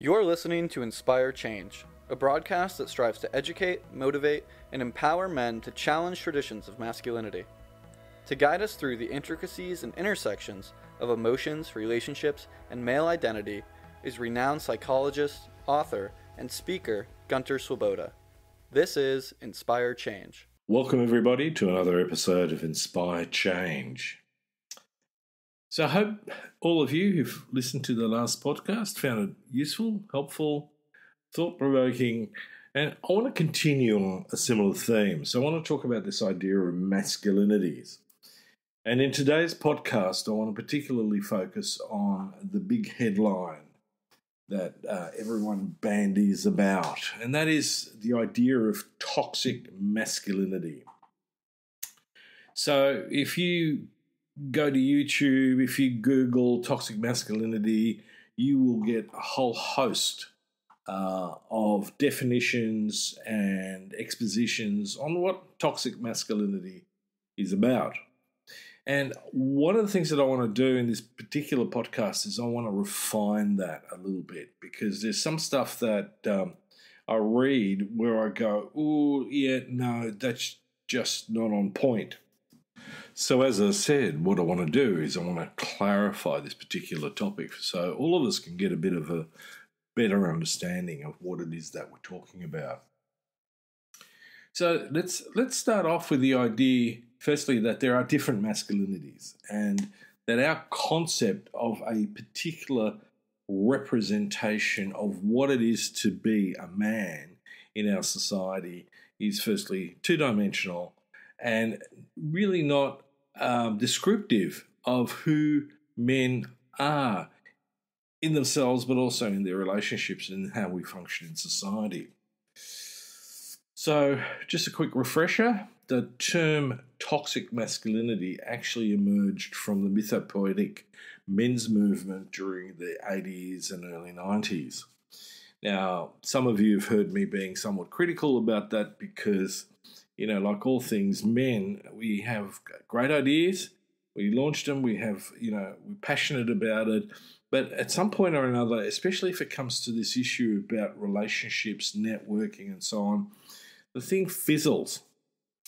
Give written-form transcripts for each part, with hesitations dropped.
You're listening to Inspire Change, a broadcast that strives to educate, motivate, and empower men to challenge traditions of masculinity. To guide us through the intricacies and intersections of emotions, relationships, and male identity is renowned psychologist, author, and speaker Gunter. This is Inspire Change. Welcome everybody to another episode of Inspire Change. So I hope all of you who've listened to the last podcast found it useful, helpful, thought-provoking, and I want to continue on a similar theme. So I want to talk about this idea of masculinities. And in today's podcast, I want to particularly focus on the big headline that everyone bandies about, and that is the idea of toxic masculinity. So if you go to YouTube, if you Google toxic masculinity, you will get a whole host of definitions and expositions on what toxic masculinity is about. And one of the things that I want to do in this particular podcast is I want to refine that a little bit, because there's some stuff that I read where I go, oh, yeah, no, that's just not on point. So as I said, what I want to do is I want to clarify this particular topic so all of us can get a bit of a better understanding of what it is that we're talking about. So let's start off with the idea, firstly, that there are different masculinities and that our concept of a particular representation of what it is to be a man in our society is firstly two-dimensional and really not descriptive of who men are in themselves, but also in their relationships and how we function in society. So just a quick refresher, the term toxic masculinity actually emerged from the mythopoetic men's movement during the 80s and early 90s. Now, some of you have heard me being somewhat critical about that because, you know, like all things men, we have great ideas, we launched them, we're passionate about it, but at some point or another, especially if it comes to this issue about relationships, networking and so on, the thing fizzles.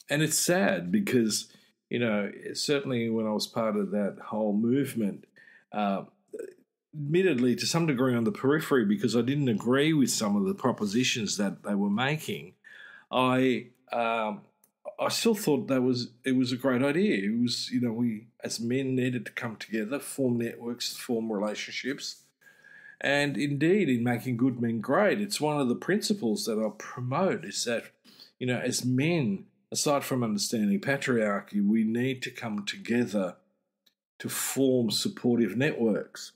And it's sad because, you know, certainly when I was part of that whole movement, admittedly to some degree on the periphery because I didn't agree with some of the propositions that they were making, I still thought it was a great idea. It was, you know, we as men needed to come together, form networks, form relationships. And indeed, in making good men great, it's one of the principles that I promote is that, you know, as men, aside from understanding patriarchy, we need to come together to form supportive networks.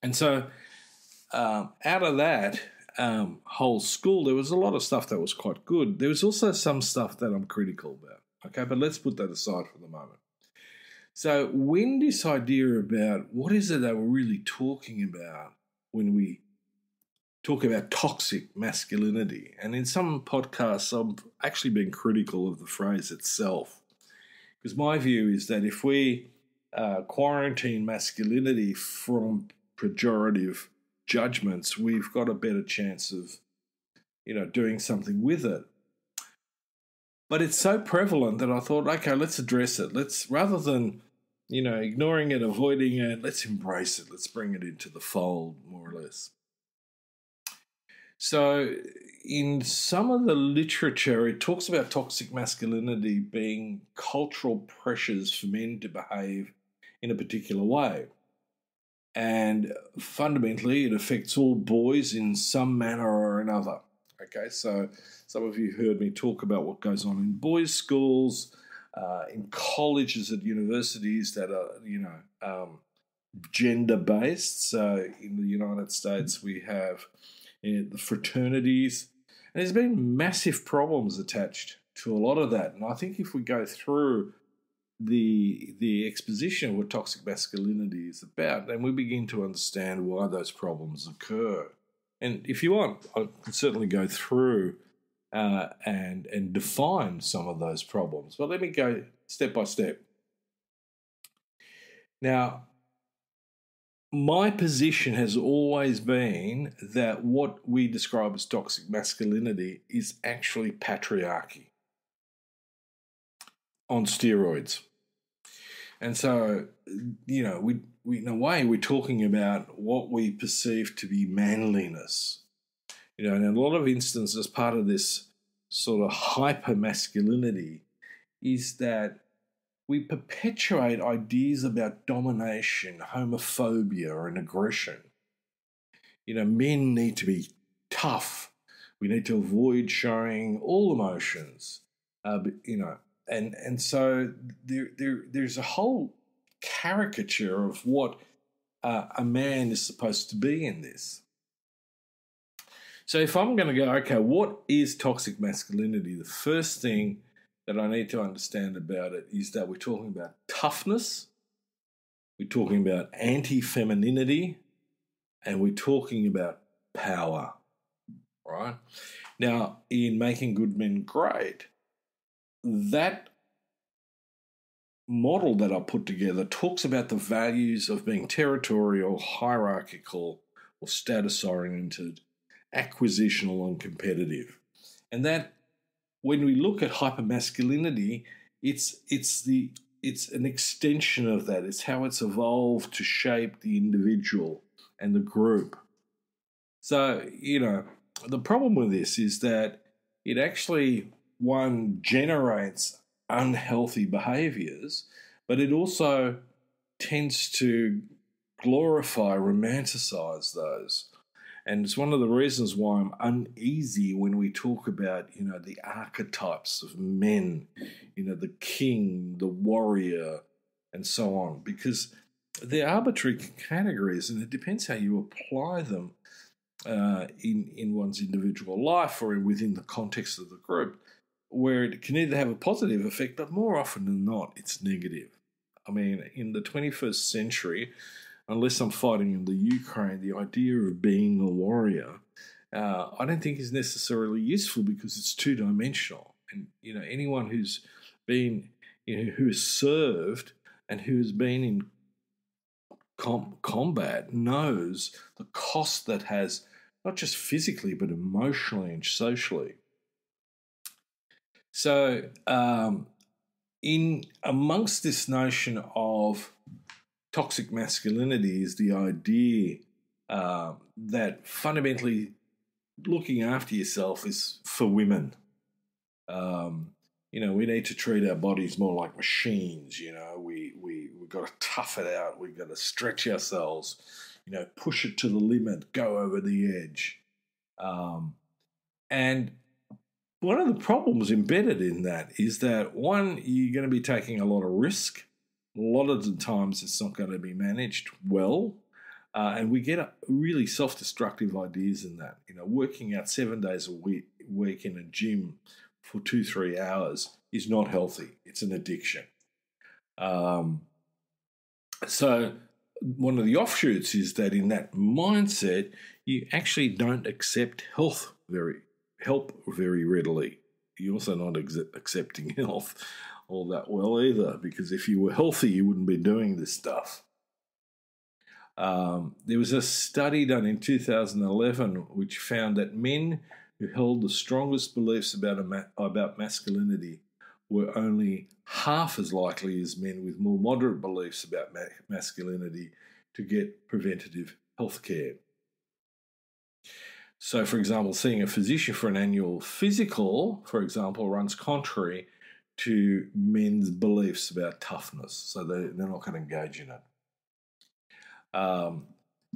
And so out of that whole school, there was a lot of stuff that was quite good. There was also some stuff that I'm critical about. Okay, but let's put that aside for the moment. So when this idea about what is it that we're really talking about when we talk about toxic masculinity, and in some podcasts I've actually been critical of the phrase itself, because my view is that if we quarantine masculinity from pejorative judgments, we've got a better chance of, you know, doing something with it. But it's so prevalent that I thought, okay, let's address it. Let's, rather than, you know, ignoring it, avoiding it, let's embrace it. Let's bring it into the fold, more or less. So in some of the literature, it talks about toxic masculinity being cultural pressures for men to behave in a particular way. And fundamentally, it affects all boys in some manner or another. Okay, so some of you heard me talk about what goes on in boys' schools, in colleges, at universities that are, you know, gender-based. So in the United States, we have the fraternities, and there's been massive problems attached to a lot of that. And I think if we go through the exposition of what toxic masculinity is about, then we begin to understand why those problems occur. And if you want, I can certainly go through and define some of those problems. But let me go step by step. Now, my position has always been that what we describe as toxic masculinity is actually patriarchy on steroids. And so, we in a way, we're talking about what we perceive to be manliness. And in a lot of instances, part of this sort of hyper masculinity is that we perpetuate ideas about domination, homophobia, and aggression. Men need to be tough. We need to avoid showing all emotions. And so there's a whole caricature of what a man is supposed to be in this. So if I'm going to go, okay, what is toxic masculinity? The first thing that I need to understand about it is that we're talking about toughness, we're talking about anti-femininity, and we're talking about power, right? Now, in Making Good Men Great, that model that I put together talks about the values of being territorial, hierarchical, or status-oriented, acquisitional, and competitive. And that, when we look at hypermasculinity, it's an extension of that. It's how it's evolved to shape the individual and the group. So, the problem with this is that it actually, one, generates unhealthy behaviours, but it also tends to glorify, romanticize those. And it's one of the reasons why I'm uneasy when we talk about, the archetypes of men, the king, the warrior, and so on, because they're arbitrary categories, and it depends how you apply them in one's individual life or within the context of the group, where it can either have a positive effect, but more often than not, it's negative. I mean, in the 21st century, unless I'm fighting in the Ukraine, the idea of being a warrior, I don't think is necessarily useful because it's two-dimensional. And, anyone who's been, who has served and who has been in combat knows the cost that has, not just physically, but emotionally and socially. So, in amongst this notion of toxic masculinity is the idea that fundamentally looking after yourself is for women. We need to treat our bodies more like machines. We've got to tough it out. We've got to stretch ourselves, push it to the limit, go over the edge. And one of the problems embedded in that is that, one, you're going to be taking a lot of risk. A lot of the times it's not going to be managed well. And we get really self-destructive ideas in that. Working out 7 days a week in a gym for 2-3 hours is not healthy. It's an addiction. So one of the offshoots is that in that mindset, you actually don't accept help very readily. You're also not accepting health all that well either, because if you were healthy, you wouldn't be doing this stuff. There was a study done in 2011 which found that men who held the strongest beliefs about masculinity were only half as likely as men with more moderate beliefs about masculinity to get preventative health care. So, for example, seeing a physician for an annual physical, for example, runs contrary to men's beliefs about toughness, so they're not going to engage in it.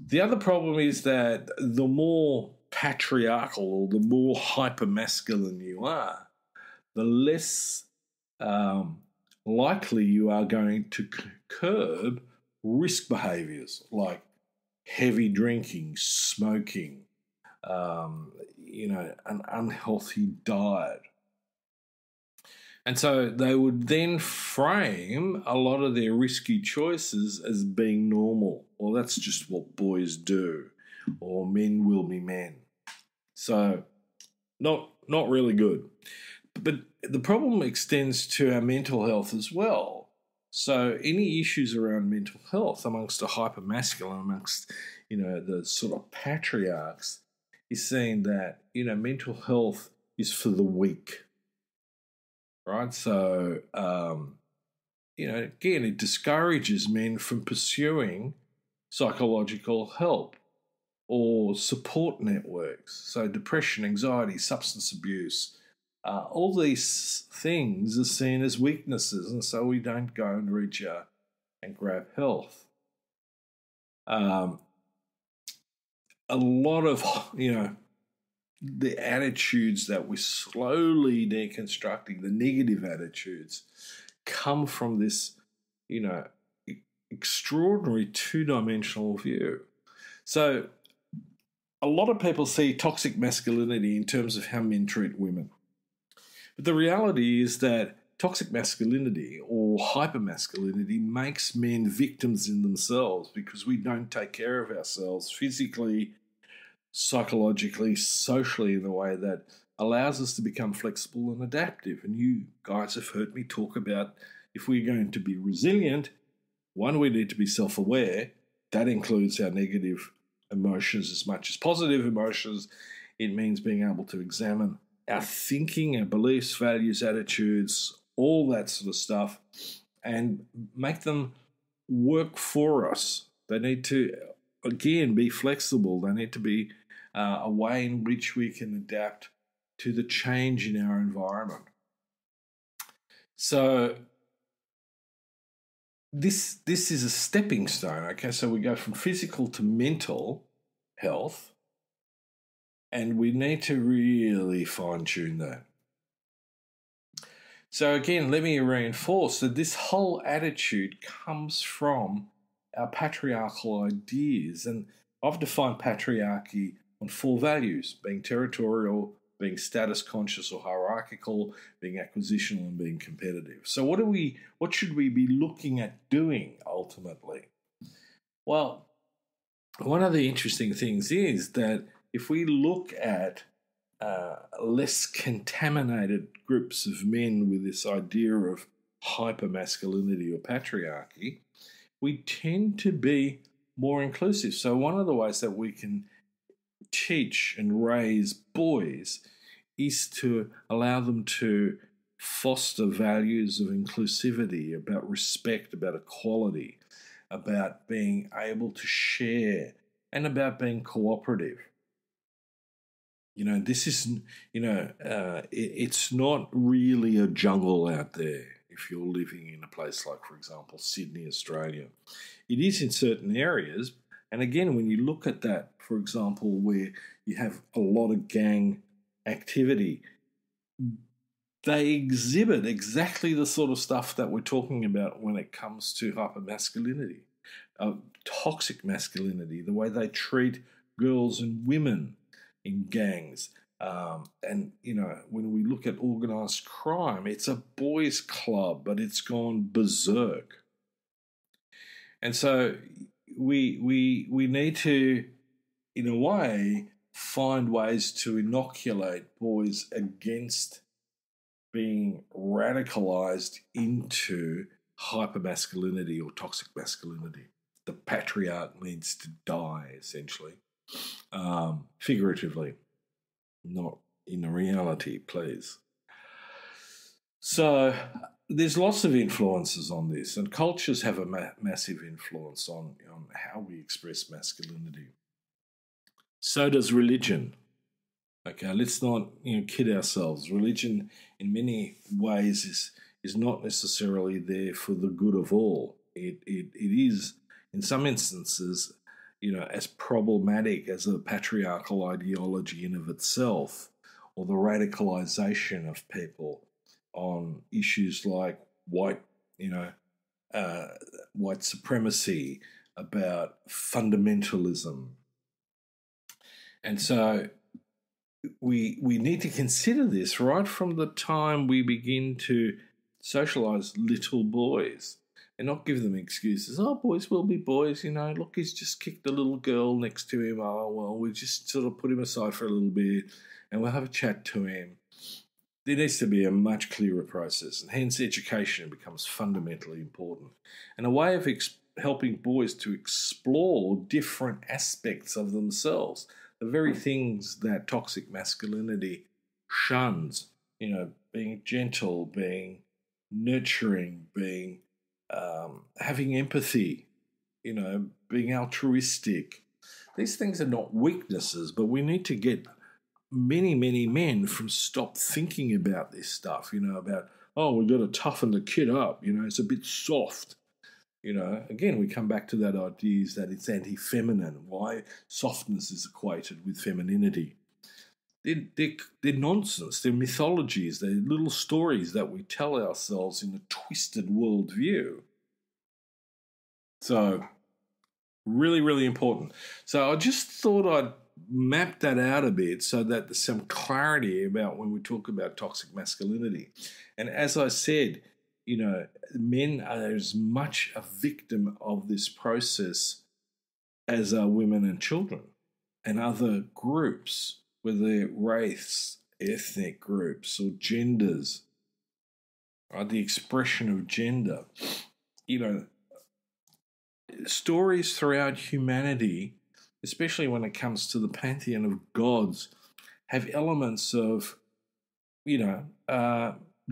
The other problem is that the more patriarchal or the more hyper-masculine you are, the less likely you are going to curb risk behaviours like heavy drinking, smoking, an unhealthy diet. And so they would then frame a lot of their risky choices as being normal. Well, that's just what boys do, or men will be men. So not really good. But the problem extends to our mental health as well. So any issues around mental health amongst the hypermasculine, amongst, the sort of patriarchs, is saying that, mental health is for the weak, right? So, again, it discourages men from pursuing psychological help or support networks. So depression, anxiety, substance abuse, all these things are seen as weaknesses, and so we don't go and reach out and grab health. A lot of, the attitudes that we're slowly deconstructing, the negative attitudes, come from this, extraordinary two-dimensional view. So a lot of people see toxic masculinity in terms of how men treat women. But the reality is that toxic masculinity or hypermasculinity makes men victims in themselves because we don't take care of ourselves physically, psychologically, socially in a way that allows us to become flexible and adaptive. And you guys have heard me talk about if we're going to be resilient, one, we need to be self-aware. That includes our negative emotions as much as positive emotions. It means being able to examine our thinking, our beliefs, values, attitudes, all that sort of stuff, and make them work for us. They need to, again, be flexible. They need to be a way in which we can adapt to the change in our environment. So this is a stepping stone, okay? So we go from physical to mental health, and we need to really fine-tune that. So again, let me reinforce that this whole attitude comes from our patriarchal ideas, and I've defined patriarchy on 4 values: being territorial, being status conscious or hierarchical, being acquisitional, and being competitive. So what should we be looking at doing ultimately? Well, one of the interesting things is that if we look at less contaminated groups of men with this idea of hypermasculinity or patriarchy, we tend to be more inclusive. So one of the ways that we can teach and raise boys is to allow them to foster values of inclusivity, about respect, about equality, about being able to share, and about being cooperative. This is, it's not really a jungle out there if you're living in a place like, for example, Sydney, Australia. It is in certain areas. And again, when you look at that, for example, where you have a lot of gang activity, they exhibit exactly the sort of stuff that we're talking about when it comes to hypermasculinity, toxic masculinity, the way they treat girls and women in gangs. And when we look at organised crime, it's a boys' club, but it's gone berserk. And so we need to, in a way, find ways to inoculate boys against being radicalised into hypermasculinity or toxic masculinity. The patriarch needs to die, essentially. Figuratively, not in reality, please. So there's lots of influences on this, and cultures have a massive influence on how we express masculinity. So does religion. Okay, let's not kid ourselves. Religion, in many ways, is not necessarily there for the good of all. It is, in some instances, as problematic as a patriarchal ideology in of itself, or the radicalization of people on issues like white supremacy, about fundamentalism. And so we need to consider this right from the time we begin to socialize little boys, and not give them excuses. Oh, boys will be boys, look, he's just kicked a little girl next to him. Oh, well, we just sort of put him aside for a little bit and we'll have a chat to him. there needs to be a much clearer process, and hence education becomes fundamentally important. And a way of helping boys to explore different aspects of themselves, the very things that toxic masculinity shuns, being gentle, being nurturing, being having empathy, being altruistic. These things are not weaknesses, but we need to get many, many men from stop thinking about this stuff, about, oh, we've got to toughen the kid up, it's a bit soft. Again, we come back to that idea that it's anti-feminine, why softness is equated with femininity. They're nonsense, they're mythologies, they're little stories that we tell ourselves in a twisted worldview. So, really, really important. So I just thought I'd map that out a bit so that there's some clarity about when we talk about toxic masculinity. And as I said, men are as much a victim of this process as are women and children and other groups, whether they're race, ethnic groups, or genders, right? The expression of gender. Stories throughout humanity, especially when it comes to the pantheon of gods, have elements of,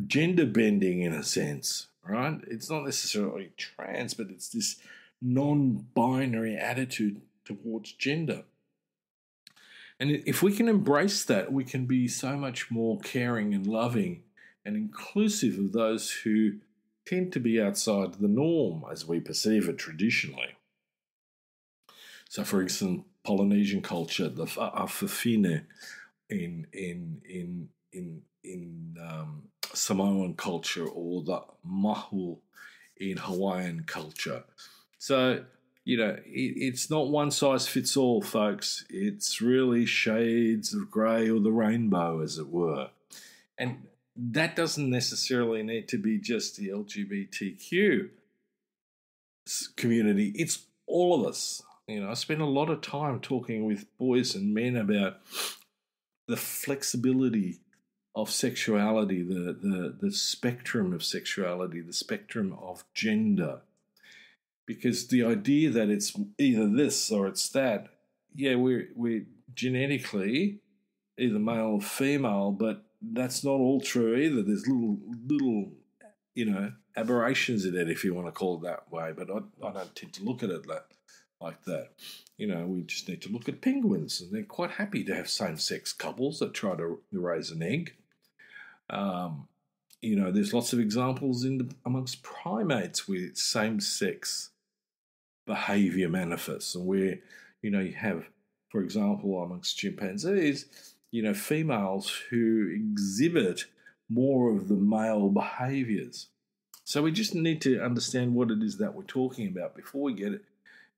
gender bending in a sense, right? It's not necessarily trans, but it's this non-binary attitude towards gender. And if we can embrace that, we can be so much more caring and loving and inclusive of those who tend to be outside the norm as we perceive it traditionally. So, for instance, Polynesian culture, the Fa'afine in Samoan culture, or the Mahu in Hawaiian culture. So, it's not one size fits all, folks. It's really shades of grey, or the rainbow, as it were. And that doesn't necessarily need to be just the LGBTQ community. It's all of us. I spend a lot of time talking with boys and men about the flexibility of sexuality, the spectrum of sexuality, the spectrum of gender. Because the idea that it's either this or it's that, we're genetically either male or female, but that's not all true either. There's little aberrations in it, if you want to call it that way. But I don't tend to look at it like that. We just need to look at penguins, and they're quite happy to have same-sex couples that try to raise an egg. There's lots of examples amongst primates where same-sex behaviour manifests, and where, you have, for example, amongst chimpanzees, females who exhibit more of the male behaviours. So we just need to understand what it is that we're talking about before we get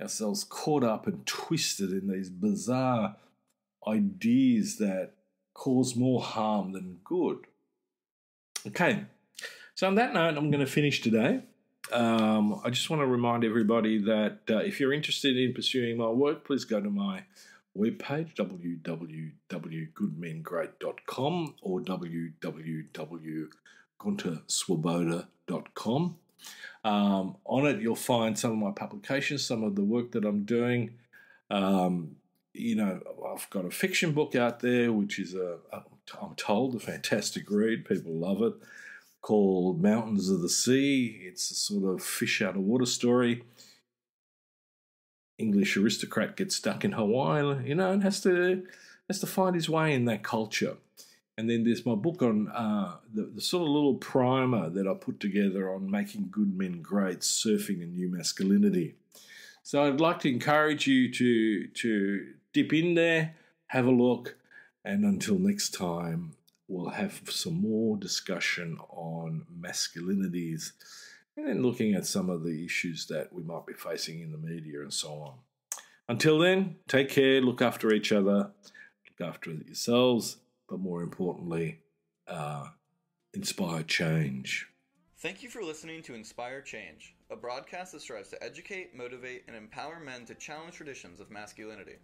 ourselves caught up and twisted in these bizarre ideas that cause more harm than good. Okay, so on that note, I'm going to finish today. I just want to remind everybody that if you're interested in pursuing my work, please go to my webpage, www.goodmengreat.com, or www.gunterswoboda.com. On it, you'll find some of my publications, some of the work that I'm doing. I've got a fiction book out there, which is, I'm told, a fantastic read. People love it, called Mountains of the Sea. It's a sort of fish out of water story. English aristocrat gets stuck in Hawaii, and has to find his way in that culture. And then there's my book on the sort of little primer that I put together on making good men great, surfing a new masculinity. So I'd like to encourage you to dip in there, have a look, and until next time, we'll have some more discussion on masculinities, and then looking at some of the issues that we might be facing in the media and so on. Until then, take care, look after each other, look after yourselves, but more importantly, inspire change. Thank you for listening to Inspire Change, a broadcast that strives to educate, motivate, and empower men to challenge traditions of masculinity.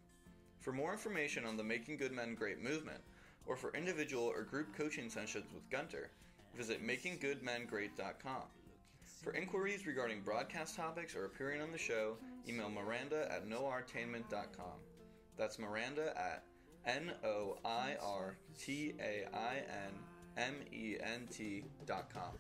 For more information on the Making Good Men Great movement, or for individual or group coaching sessions with Gunter, visit makinggoodmengreat.com. For inquiries regarding broadcast topics or appearing on the show, email miranda@noirtainment.com. That's Miranda at NOIRTAINMENT.com.